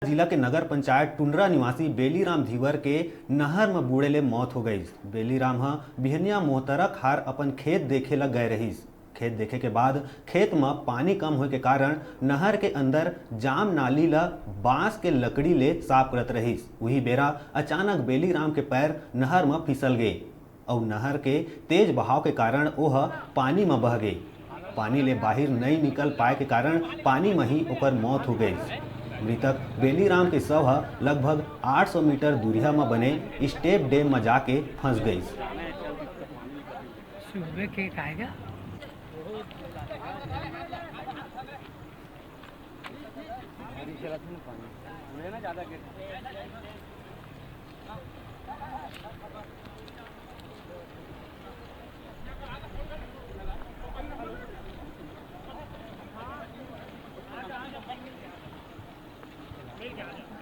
जिला के नगर पंचायत टुंडरा निवासी बेलीराम धीवर के नहर में बूढ़े ले मौत हो गई। बेलीराम बिहनिया मोहतरक हार अपन खेत देखे लग गए रहीस। खेत देखे के बाद खेत में पानी कम होए के कारण नहर के अंदर जाम नाली ला बांस के लकड़ी ले साफ करत रहीस। वही बेरा अचानक बेलीराम के पैर नहर में फिसल गए और नहर के तेज बहाव के कारण ओह पानी में बह गए। पानी ले बाहर नहीं निकल पाए के कारण पानी में ही ओकर मौत हो गई। मृतक बेलीराम के शव लगभग 800 मीटर दूरिया में बने स्टेप डैम में जाके फंस गई। मिल गया।